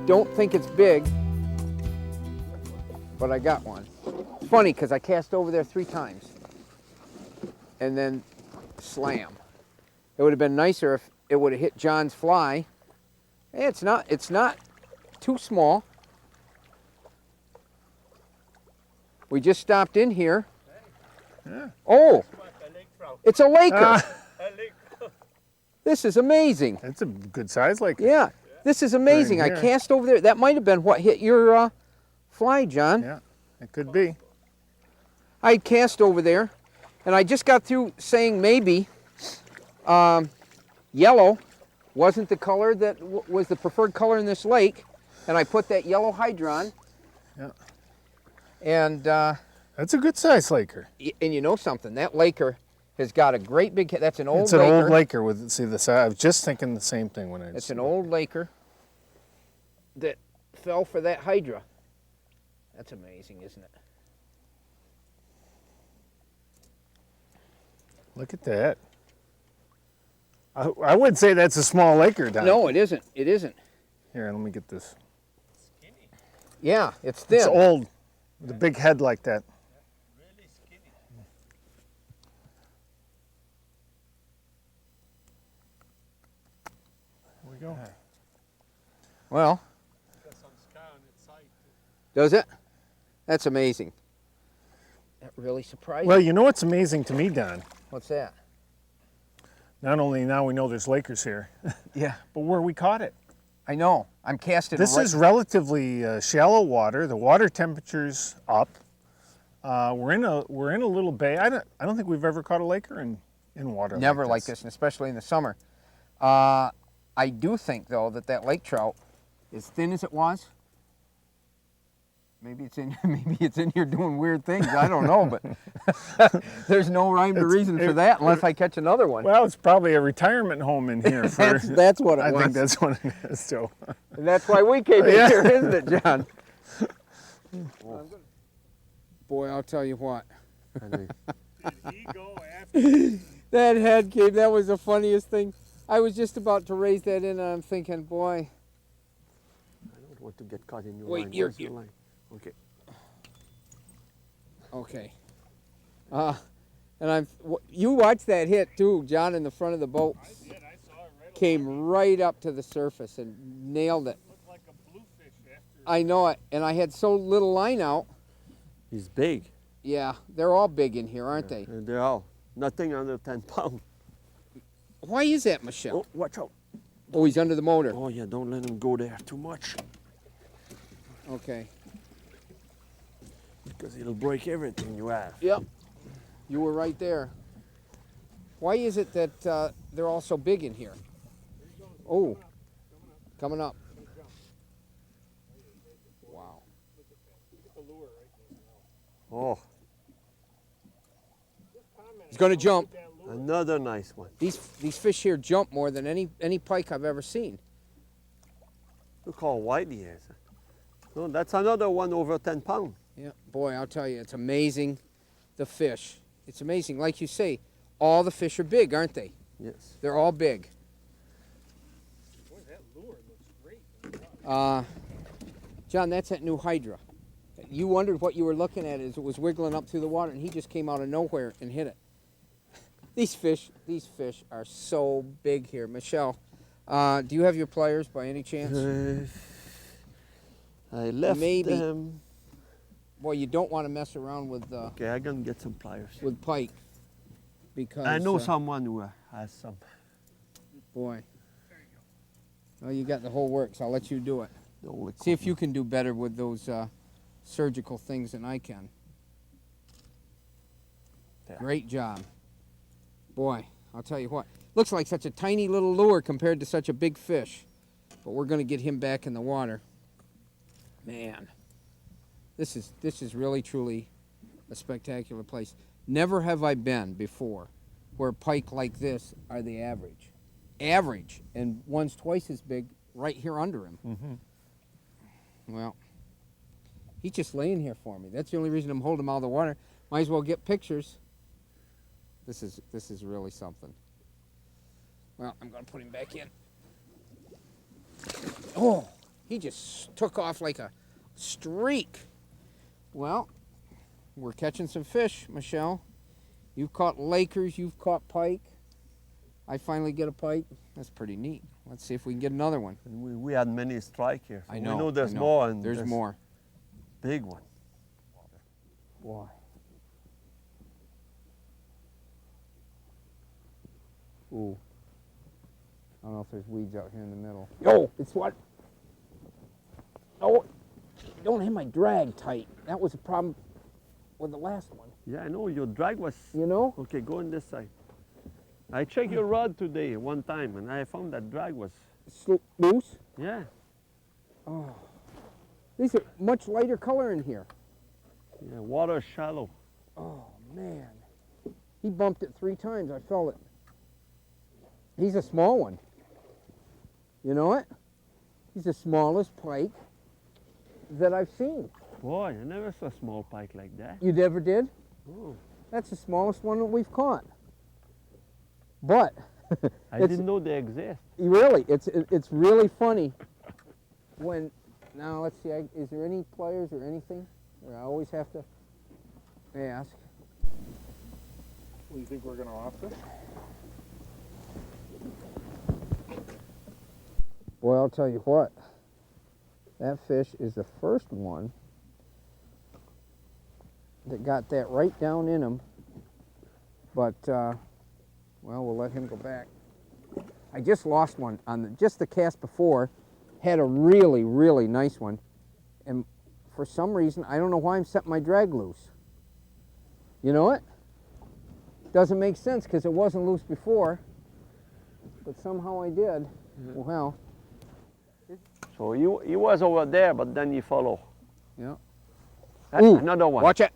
don't think it's big, but I got one. It's funny because I cast over there 3 times and then slam. It would have been nicer if it would have hit John's fly. Hey, it's not too small. We just stopped in here. Yeah. Oh, it's a Laker. Lake. This is amazing. It's a good size Laker. Yeah, this is amazing. I here. cast over there. That might have been what hit your fly, John. Yeah, it could be. I cast over there, and I just got through saying maybe yellow wasn't the color that was the preferred color in this lake, and I put that yellow hydron. Yeah. And that's a good size Laker. And you know something? That Laker has got a great big head. That's an old It's Laker. an old Laker with, see the size. I was just thinking the same thing when I It's an old Laker that fell for that Hydra. That's amazing, isn't it? Look at that. I would say that's a small Laker, Don. No, it isn't. It isn't. Here, let me get this. Skinny. Yeah, it's thin. It's old, with a big head like that. Really skinny. There we go. Well, Got some scar on its side too. does it? That's amazing. That really surprised Well, me. you know what's amazing to me, Don? What's that? Not only now we know there's Lakers here, Yeah. but where we caught it. I know. I'm casting This right. is relatively shallow water. The water temperature's up. We're in a little bay. I don't think we've ever caught a Laker in water. Never like this, and especially in the summer. I do think, though, that lake trout, as thin as it was, maybe it's in here doing weird things. I don't know, but there's no rhyme or reason for that unless I catch another one. Well, it's probably a retirement home in here. For, that's what it I was. think that's what it is. So. And that's why we came in Yeah. here, isn't it, John? Boy, I'll tell you what. Did he go after? That head came. That was the funniest thing. I was just about to raise that in, and I'm thinking, boy. I don't want to get caught in your Wait, line. you're- Where's your line? Okay. Okay. And you watched that hit too, John, in the front of the boat. I did. I saw it right Came right up to the surface and nailed it. Looked like a bluefish after. I know it, and I had so little line out. He's big. Yeah, they're all big in here, aren't they? And they're all nothing under 10 pounds. Why is that, Michelle? Oh, watch out. Oh, he's under the motor. Oh, yeah, don't let him go there too much Okay. because it'll break everything you have. Yep. You were right there. Why is it that they're all so big in here? Oh, coming up. Wow. Oh, He's going to jump. another nice one. These fish here jump more than any pike I've ever seen. Look how wide he is. No, that's another one over 10 pounds. Yeah, boy, I'll tell you, it's amazing, the fish. It's amazing. Like you say, all the fish are big, aren't they? Yes. They're all big. Boy, that lure looks great. John, that's that new Hydra. You wondered what you were looking at as it was wiggling up through the water, and he just came out of nowhere and hit it. These fish are so big here. Michelle, do you have your pliers by any chance? I left Maybe. them. Boy, you don't want to mess around with Okay, I'm going to get some pliers. Pike, because I know someone who has some. boy. Well, you got the whole works. I'll let you do it. The only See if you can do better with those surgical things than I can. There. Great job. Boy, I'll tell you what. Looks like such a tiny little lure compared to such a big fish. But we're going to get him back in the water. Man, this is really, truly a spectacular place. Never have I been before where pike like this are the average. Average. And one's twice as big right here under him. Mm-hmm. Well, he's just laying here for me. That's the only reason I'm holding him out of the water. Might as well get pictures. This is really something. Well, I'm going to put him back in. Oh, He just took off like a streak. Well, we're catching some fish, Michelle. You've caught Lakers, you've caught pike. I finally get a pike. That's pretty neat. Let's see if we can get another one. And we had many strike here. So I know. We know there's I know. more. And There's more. Big one. Boy. Ooh. I don't know if there's weeds out here in the middle. Yo, it's what? Oh, don't have my drag tight. That was a problem with the last one. Yeah, I know. Your drag was... You know? Okay, go on this side. I checked your rod today one time, and I found that drag was... Loose? Yeah. Oh. These are much lighter color in here. Yeah, water shallow. Oh, man. He bumped it 3 times. I felt it. He's a small one. You know it? He's the smallest pike that I've seen. Boy, I never saw a small pike like that. You never did? Oh. That's the smallest one that we've caught. But I didn't know they exist. really, it's really funny when. Now let's see. Is there any pliers or anything? Or I always have to ask. What do you think we're going to offer? Boy, I'll tell you what. That fish is the first one that got that right down in him. But, well, we'll let him go back. I just lost one on just the cast before. Had a really, really nice one. And for some reason, I don't know why I'm setting my drag loose. You know it? Doesn't make sense because it wasn't loose before. But somehow I did. Yeah. Well. So he was over there, but then he followed. Yeah. That's another one. Watch it.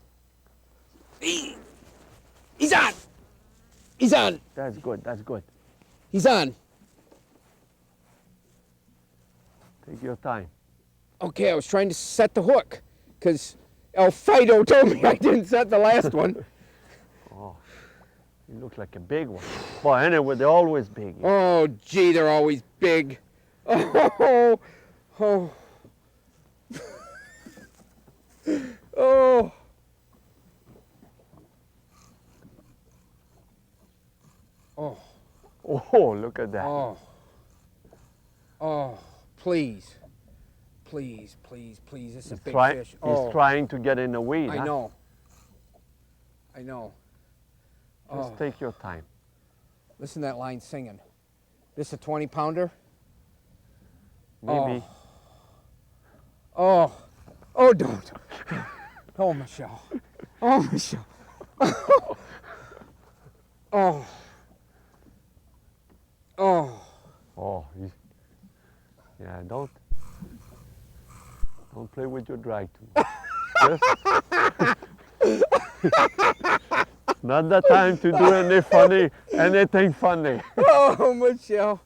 He's on. He's on. That's good, that's good. He's on. Take your time. Okay, I was trying to set the hook because El Fido told me I didn't set the last one. Oh, he looks like a big one. Well, anyway, they're always big. Oh, gee, they're always big. Oh, oh. Oh. Oh. Oh, look at that. Oh. Oh, please. Please, please, please. This is a big fish. Oh, He's trying to get in the weed. I huh? know. I know. Just take your time. Listen to that line singing. This a 20-pounder? Maybe. Oh. Oh, don't. Oh, Michelle. Oh, Michelle. Oh. Oh. Oh, yeah, don't play with your drag too much. Not the time to do anything funny. Oh, Michelle.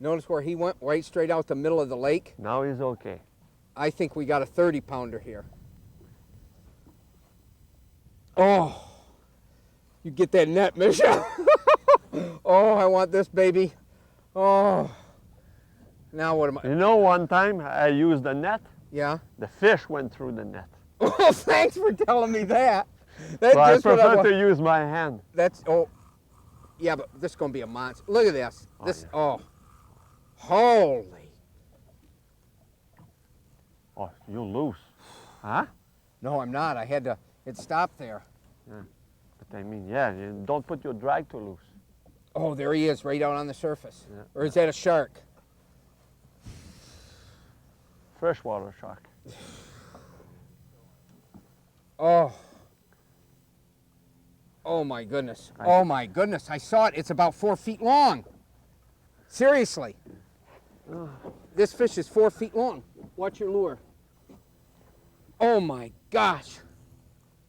Notice where he went right straight out the middle of the lake? Now he's okay. I think we got a 30-pounder here. Oh. You get that net, Michelle. Oh, I want this, baby. Oh. Now what am I? You know, one time I used the net. Yeah? The fish went through the net. Oh, thanks for telling me that. That's So I just what prefer wa- to use my hand. That's, oh. Yeah, but this is going to be a monster. Look at this. Oh, This, yeah. oh. Holy. Oh, you're loose. Huh? No, I'm not. I had to, it stopped there. But I mean, yeah, you don't put your drag too loose. Oh, there he is, right out on the surface. Yeah. Or is that a shark? Freshwater shark. Oh. Oh my goodness. Oh my goodness. I saw it. It's about 4 feet long. Seriously. This fish is 4 feet long. Watch your lure. Oh my gosh.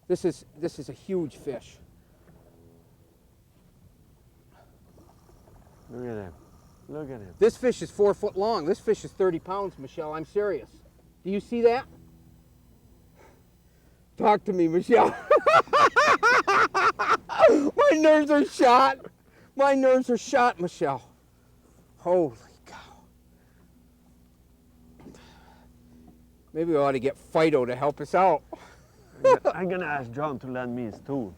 This is a huge fish. Look at him. Look at him. This fish is 4 foot long. This fish is 30 pounds, Michelle. I'm serious. Do you see that? Talk to me, Michelle. My nerves are shot. My nerves are shot, Michelle. Holy cow. Maybe we ought to get Fido to help us out. I'm gonna ask John to lend me his tool.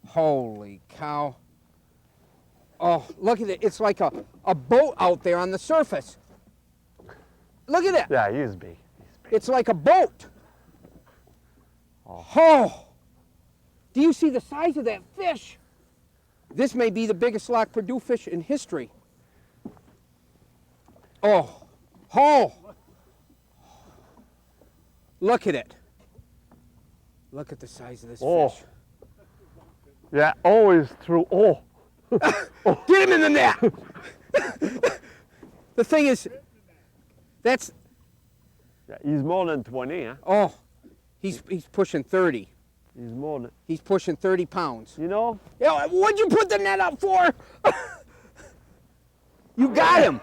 Holy cow. Oh, look at it. It's like a boat out there on the surface. Look at it. Yeah, he's big. It's like a boat. Oh. Do you see the size of that fish? This may be the biggest Lac Perdu fish in history. Oh. Oh. Look at it. Look at the size of this fish. Yeah, always through. Oh. Get him in the net. The thing is, that's, Yeah, he's more than 20, huh? oh, he's pushing 30. He's more than, He's pushing 30 pounds. you know? Yeah, what'd you put the net up for? You got him.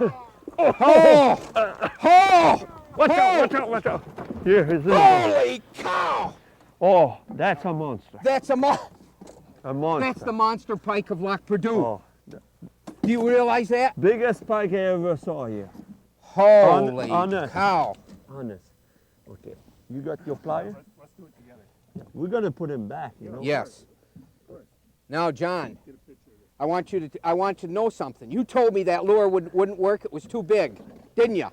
Oh, oh, Watch oh. out, watch out, watch out. Here, he's in. Holy cow. Oh, that's a monster. That's a A monster. that's the monster pike of Lac Perdu. Oh, Do you realize that? biggest pike I ever saw here. Holy honest. cow. Honest. Okay, you got your pliers? Let's do it together. We're gonna put him back, you know? Yes. Now, John, I want you to know something. You told me that lure wouldn't work. It was too big, didn't you?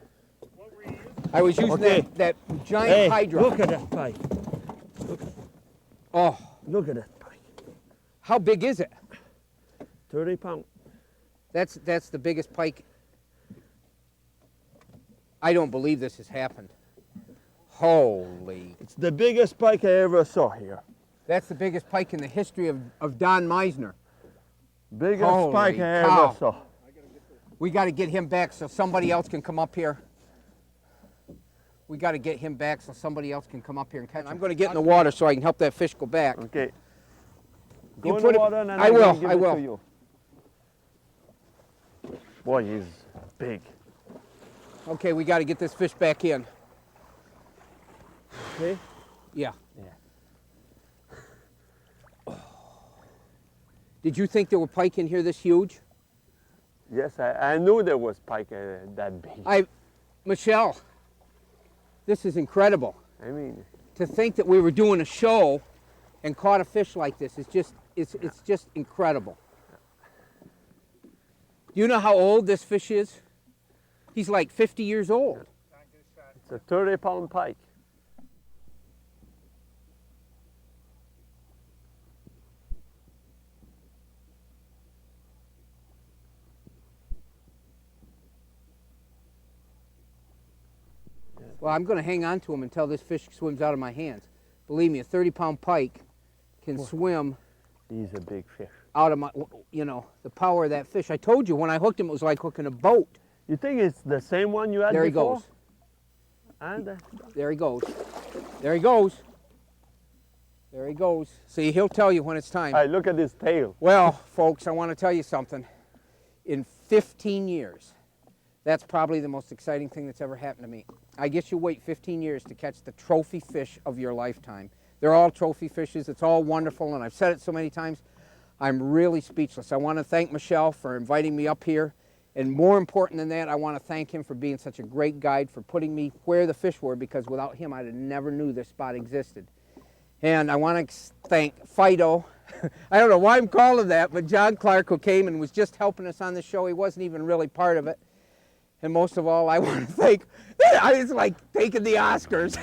What were you using? I was using Okay. that giant Hey, Hydra. look at that pike. Oh, Look at that pike. how big is it? 30 pounds. That's the biggest pike. I don't believe this has happened. Holy. It's the biggest pike I ever saw here. That's the biggest pike in the history of Don Meissner. Biggest Holy pike I cow. ever saw. We got to get him back so somebody else can come up here. We got to get him back so somebody else can come up here and catch him. I'm going to get in the water so I can help that fish go back. Okay. You Go in put the it- water and I I'm will, gonna give I it will. to you. Boy, he's big. Okay, we got to get this fish back in. Okay? Yeah. Yeah. Did you think there were pike in here this huge? Yes, I knew there was pike that big. Michelle, this is incredible. I mean, To think that we were doing a show and caught a fish like this is just, it's just incredible. Do you know how old this fish is? He's like 50 years old. it's a 30-pound pike. Well, I'm going to hang on to him until this fish swims out of my hands. Believe me, a 30-pound pike can swim He's a big fish. out of my, you know, the power of that fish. I told you when I hooked him, it was like hooking a boat. You think it's the same one you had There he before? goes. And There he goes. There he goes. There he goes. See, he'll tell you when it's time. hey, look at his tail. Well, folks, I want to tell you something. In 15 years, that's probably the most exciting thing that's ever happened to me. I guess you wait 15 years to catch the trophy fish of your lifetime. They're all trophy fishes. It's all wonderful, and I've said it so many times. I'm really speechless. I want to thank Michelle for inviting me up here. And more important than that, I want to thank him for being such a great guide, for putting me where the fish were, because without him, I'd have never knew this spot existed. And I want to thank Fido. I don't know why I'm calling that, but John Clark, who came and was just helping us on the show. He wasn't even really part of it. And most of all, I want to thank, it's like taking the Oscars.